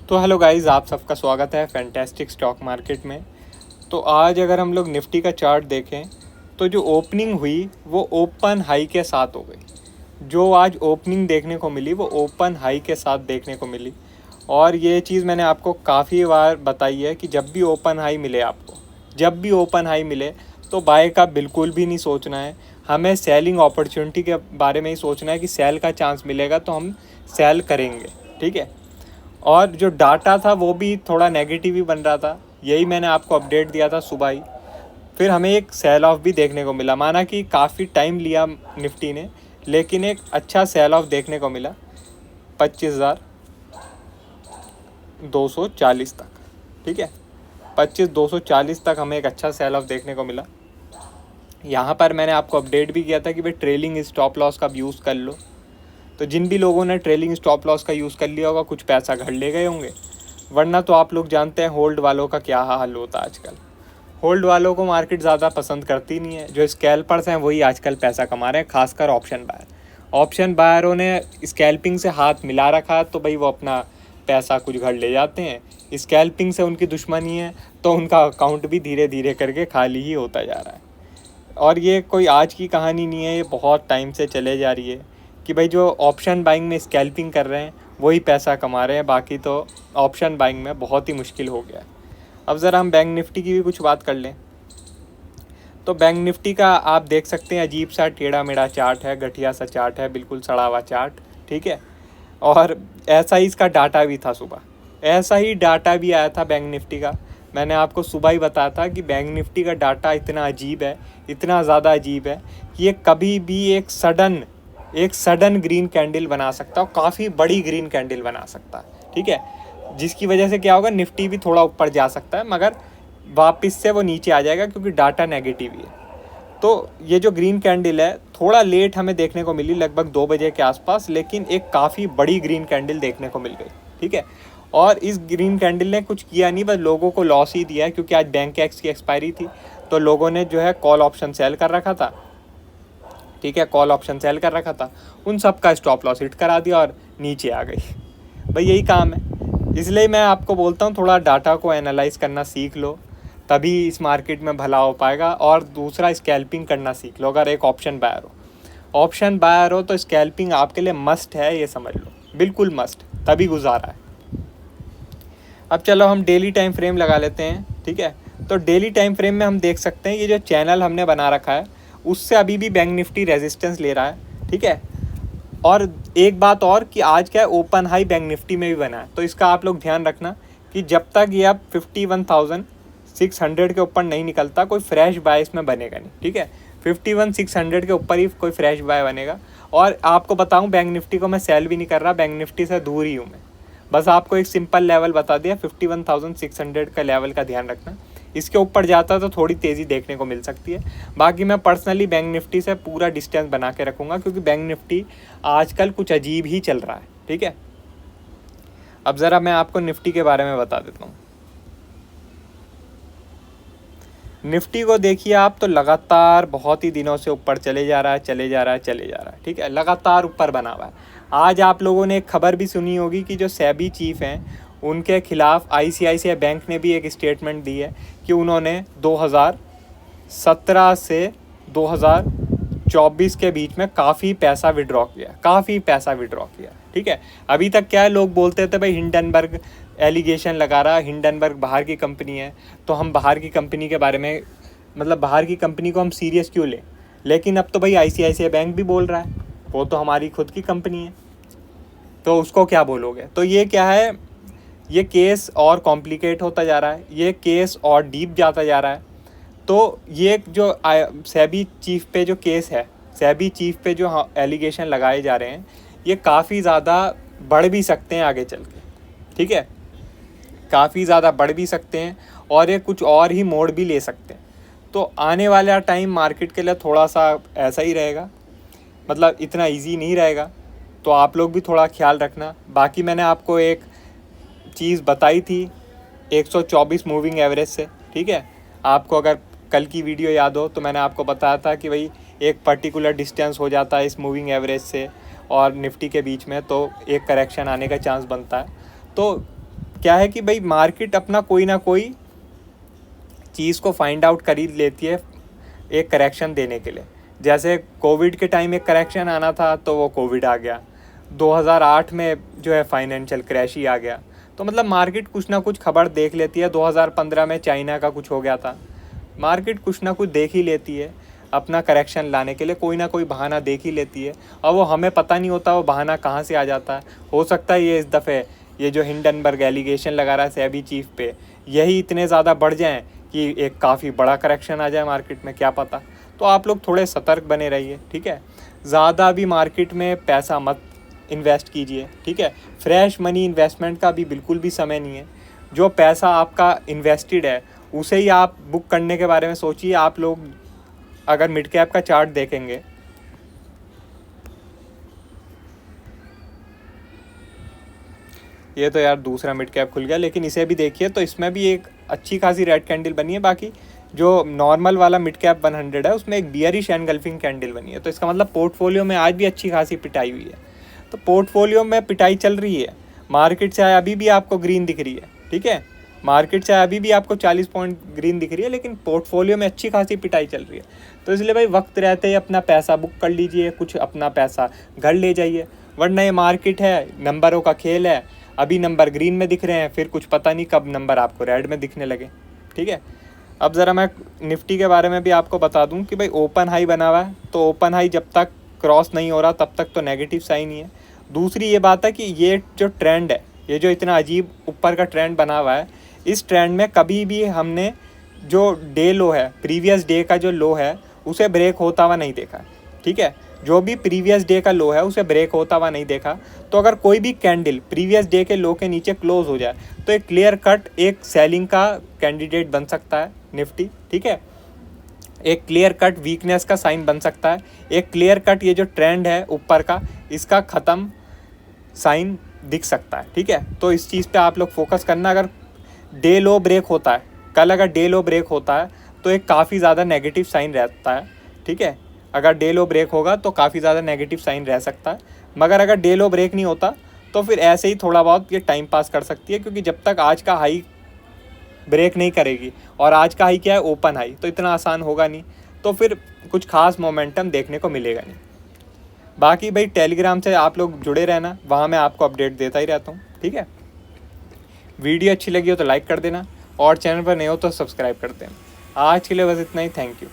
तो hello guys, आप सबका स्वागत है फैंटास्टिक स्टॉक मार्केट में। तो आज अगर हम लोग निफ्टी का चार्ट देखें तो जो ओपनिंग हुई वो ओपन हाई के साथ हो गई। जो आज ओपनिंग देखने को मिली वो ओपन हाई के साथ देखने को मिली। और ये चीज़ मैंने आपको काफ़ी बार बताई है कि जब भी ओपन हाई मिले आपको, जब भी ओपन हाई मिले तो बाय का बिल्कुल भी नहीं सोचना है। हमें सेलिंग अपॉर्चुनिटी के बारे में ही सोचना है कि सेल का चांस मिलेगा तो हम सेल करेंगे, ठीक है। और जो डाटा था वो भी थोड़ा नेगेटिव ही बन रहा था, यही मैंने आपको अपडेट दिया था सुबह ही। फिर हमें एक सेल ऑफ भी देखने को मिला, माना कि काफ़ी टाइम लिया निफ्टी ने, लेकिन एक अच्छा सेल ऑफ देखने को मिला 25,240 तक, ठीक है। 25,240 तक हमें एक अच्छा सेल ऑफ देखने को मिला। यहाँ पर मैंने आपको अपडेट भी किया था कि भाई ट्रेलिंग स्टॉप लॉस का भी यूज़ कर लो। तो जिन भी लोगों ने ट्रेलिंग स्टॉप लॉस का यूज़ कर लिया होगा कुछ पैसा घर ले गए होंगे, वरना तो आप लोग जानते हैं होल्ड वालों का क्या हाल होता है आजकल। होल्ड वालों को मार्केट ज़्यादा पसंद करती नहीं है। जो स्कैल्पर्स हैं वही आजकल पैसा कमा रहे हैं, खासकर ऑप्शन बायर। ऑप्शन बायरों ने स्कैल्पिंग से हाथ मिला रखा तो भाई वो अपना पैसा कुछ घर ले जाते हैं। स्कैल्पिंग से उनकी दुश्मनी है तो उनका अकाउंट भी धीरे धीरे करके खाली ही होता जा रहा है। और ये कोई आज की कहानी नहीं है, ये बहुत टाइम से चले जा रही है कि भाई जो ऑप्शन बाइंग में स्कैल्पिंग कर रहे हैं वही पैसा कमा रहे हैं, बाकी तो ऑप्शन बाइंग में बहुत ही मुश्किल हो गया है। अब ज़रा हम बैंक निफ्टी की भी कुछ बात कर लें। तो बैंक निफ्टी का आप देख सकते हैं अजीब सा टेढ़ा मेढ़ा चार्ट है, घटिया सा चार्ट है, बिल्कुल सड़ा हुआ चार्ट, ठीक है। और ऐसा ही इसका डाटा भी था सुबह, ऐसा ही डाटा भी आया था बैंक निफ्टी का। मैंने आपको सुबह ही बताया था कि बैंक निफ्टी का डाटा इतना अजीब है, इतना ज़्यादा अजीब है कि ये कभी भी एक सडन ग्रीन कैंडल बना सकता है, काफ़ी बड़ी ग्रीन कैंडल बना सकता है, ठीक है। जिसकी वजह से क्या होगा, निफ्टी भी थोड़ा ऊपर जा सकता है मगर वापस से वो नीचे आ जाएगा क्योंकि डाटा नेगेटिव ही है। तो ये जो ग्रीन कैंडल है थोड़ा लेट हमें देखने को मिली, लगभग 2 बजे के आसपास, लेकिन एक काफ़ी बड़ी ग्रीन कैंडल देखने को मिल गई, ठीक है। और इस ग्रीन कैंडल ने कुछ किया नहीं, बस लोगों को लॉस ही दिया है क्योंकि आज बैंक एक्स की एक्सपायरी थी तो लोगों ने जो है कॉल ऑप्शन सेल कर रखा था, ठीक है। कॉल ऑप्शन सेल कर रखा था, उन सब का स्टॉप लॉस हिट करा दिया और नीचे आ गई। भाई यही काम है, इसलिए मैं आपको बोलता हूँ थोड़ा डाटा को एनालाइज करना सीख लो, तभी इस मार्केट में भला हो पाएगा। और दूसरा, स्कैल्पिंग करना सीख लो। अगर एक ऑप्शन बायर हो तो स्कैल्पिंग आपके लिए मस्ट है, ये समझ लो, बिल्कुल मस्ट, तभी गुजारा है। अब चलो हम डेली टाइम फ्रेम लगा लेते हैं, ठीक है। तो डेली टाइम फ्रेम में हम देख सकते हैं ये जो चैनल हमने बना रखा है उससे अभी भी बैंक निफ्टी रेजिस्टेंस ले रहा है, ठीक है। और एक बात और कि आज क्या है, ओपन हाई बैंक निफ्टी में भी बना है, तो इसका आप लोग ध्यान रखना कि जब तक ये अब 51,600 के ऊपर नहीं निकलता कोई फ्रेश बाय इसमें बनेगा नहीं, ठीक है। 51,600 के ऊपर ही कोई फ्रेश बाय बनेगा। और आपको बताऊं, बैंक निफ्टी को मैं सेल भी नहीं कर रहा, बैंक निफ्टी से दूर ही हूँ मैं, बस आपको एक सिंपल लेवल बता दिया, 51,600 का लेवल का ध्यान रखना। इसके ऊपर जाता तो थोड़ी तेज़ी देखने को मिल सकती है। बाकी मैं पर्सनली बैंक निफ्टी से पूरा डिस्टेंस बना के रखूँगा क्योंकि बैंक निफ्टी आजकल कुछ अजीब ही चल रहा है, ठीक है। अब ज़रा मैं आपको निफ्टी के बारे में बता देता हूँ। निफ्टी को देखिए आप, तो लगातार बहुत ही दिनों से ऊपर चले जा रहा है, ठीक है। लगातार ऊपर बना हुआ है। आज आप लोगों ने एक खबर भी सुनी होगी कि जो सेबी चीफ हैं उनके खिलाफ आईसीआईसीआई बैंक ने भी एक स्टेटमेंट दी है कि उन्होंने 2017 से 2024 के बीच में काफ़ी पैसा विड्रॉ किया, ठीक है। अभी तक क्या है, लोग बोलते थे भाई हिंडनबर्ग एलिगेशन लगा रहा, हिंडनबर्ग बाहर की कंपनी है तो हम बाहर की कंपनी के बारे में, मतलब बाहर की कंपनी को हम सीरियस क्यों लें। लेकिन अब तो भाई आईसीआईसीआई बैंक भी बोल रहा है वो तो हमारी खुद की कंपनी है, तो उसको क्या बोलोगे। तो ये क्या है, ये केस और कॉम्प्लिकेट होता जा रहा है, ये केस और डीप जाता जा रहा है। तो ये जो सेबी चीफ पे जो केस है, सेबी चीफ पे जो एलिगेशन लगाए जा रहे हैं, ये काफ़ी ज़्यादा बढ़ भी सकते हैं आगे चल के, ठीक है। काफ़ी ज़्यादा बढ़ भी सकते हैं और ये कुछ और ही मोड़ भी ले सकते हैं। तो आने वाला टाइम मार्केट के लिए थोड़ा सा ऐसा ही रहेगा, मतलब इतना इजी नहीं रहेगा, तो आप लोग भी थोड़ा ख्याल रखना। बाकी मैंने आपको एक चीज़ बताई थी 124 मूविंग एवरेज से, ठीक है। आपको अगर कल की वीडियो याद हो तो मैंने आपको बताया था कि भाई एक पर्टिकुलर डिस्टेंस हो जाता है इस मूविंग एवरेज से और निफ्टी के बीच में, तो एक करेक्शन आने का चांस बनता है। तो क्या है कि भाई मार्केट अपना कोई ना कोई चीज़ को फाइंड आउट कर ही लेती है एक करेक्शन देने के लिए। जैसे कोविड के टाइम एक करेक्शन आना था तो वो कोविड आ गया, 2008 में जो है फाइनेंशियल क्रैश ही आ गया। तो मतलब मार्केट कुछ ना कुछ खबर देख लेती है। 2015 में चाइना का कुछ हो गया था, मार्केट कुछ ना कुछ देख ही लेती है अपना करेक्शन लाने के लिए, कोई ना कोई बहाना देख ही लेती है। और वो हमें पता नहीं होता वो बहाना कहाँ से आ जाता है। हो सकता है ये इस दफ़े ये जो हिंडनबर्ग एलिगेशन लगा रहा है सेबी चीफ पे, यही इतने ज़्यादा बढ़ जाएं कि एक काफ़ी बड़ा करेक्शन आ जाए मार्केट में, क्या पता। तो आप लोग थोड़े सतर्क बने रहिए, ठीक है। ज़्यादा भी मार्केट में पैसा मत इन्वेस्ट कीजिए, ठीक है। फ्रेश मनी इन्वेस्टमेंट का भी बिल्कुल भी समय नहीं है। जो पैसा आपका इन्वेस्टेड है उसे ही आप बुक करने के बारे में सोचिए। आप लोग अगर मिड कैप का चार्ट देखेंगे, ये तो यार दूसरा मिड कैप खुल गया, लेकिन इसे भी देखिए तो इसमें भी एक अच्छी खासी रेड कैंडल बनी है। बाकी जो नॉर्मल वाला मिड कैप 100 है उसमें एक बियरिश एनगल्फिंग कैंडल बनी है। तो इसका मतलब पोर्टफोलियो में आज भी अच्छी खासी पिटाई हुई है। तो पोर्टफोलियो में पिटाई चल रही है, मार्केट चाहे अभी भी आपको ग्रीन दिख रही है, ठीक है। मार्केट चाहे अभी भी आपको 40 पॉइंट ग्रीन दिख रही है, लेकिन पोर्टफोलियो में अच्छी खासी पिटाई चल रही है। तो इसलिए भाई वक्त रहते ही अपना पैसा बुक कर लीजिए, कुछ अपना पैसा घर ले जाइए, वरना ये मार्केट है, नंबरों का खेल है। अभी नंबर ग्रीन में दिख रहे हैं, फिर कुछ पता नहीं कब नंबर आपको रेड में दिखने लगे, ठीक है। अब ज़रा मैं निफ्टी के बारे में भी आपको बता दूं कि भाई ओपन हाई बना हुआ है, तो ओपन हाई जब तक क्रॉस नहीं हो रहा तब तक तो नेगेटिव साइन ही है। दूसरी ये बात है कि ये जो ट्रेंड है, ये जो इतना अजीब ऊपर का ट्रेंड बना हुआ है, इस ट्रेंड में कभी भी हमने जो डे लो है, प्रीवियस डे का जो लो है, उसे ब्रेक होता हुआ नहीं देखा, ठीक है। जो भी प्रीवियस डे का लो है उसे ब्रेक होता हुआ नहीं देखा। तो अगर कोई भी कैंडल प्रीवियस डे के लो के नीचे क्लोज हो जाए तो एक क्लियर कट एक सेलिंग का कैंडिडेट बन सकता है निफ्टी, ठीक है। एक क्लियर कट वीकनेस का साइन बन सकता है, एक क्लियर कट ये जो ट्रेंड है ऊपर का इसका ख़त्म साइन दिख सकता है, ठीक है। तो इस चीज़ पे आप लोग फोकस करना। अगर डे लो ब्रेक होता है, कल अगर डे लो ब्रेक होता है तो एक काफ़ी ज़्यादा नेगेटिव साइन रहता है, ठीक है। अगर डे लो ब्रेक होगा तो काफ़ी ज़्यादा नेगेटिव साइन रह सकता है। मगर अगर डे लो ब्रेक नहीं होता तो फिर ऐसे ही थोड़ा बहुत ये टाइम पास कर सकती है, क्योंकि जब तक आज का हाई ब्रेक नहीं करेगी, और आज का हाई क्या है, ओपन हाई, तो इतना आसान होगा नहीं, तो फिर कुछ खास मोमेंटम देखने को मिलेगा नहीं। बाकी भाई टेलीग्राम से आप लोग जुड़े रहना, वहाँ मैं आपको अपडेट देता ही रहता हूँ, ठीक है। वीडियो अच्छी लगी हो तो लाइक कर देना, और चैनल पर नए हो तो सब्सक्राइब कर देना। आज के लिए बस इतना ही, थैंक यू।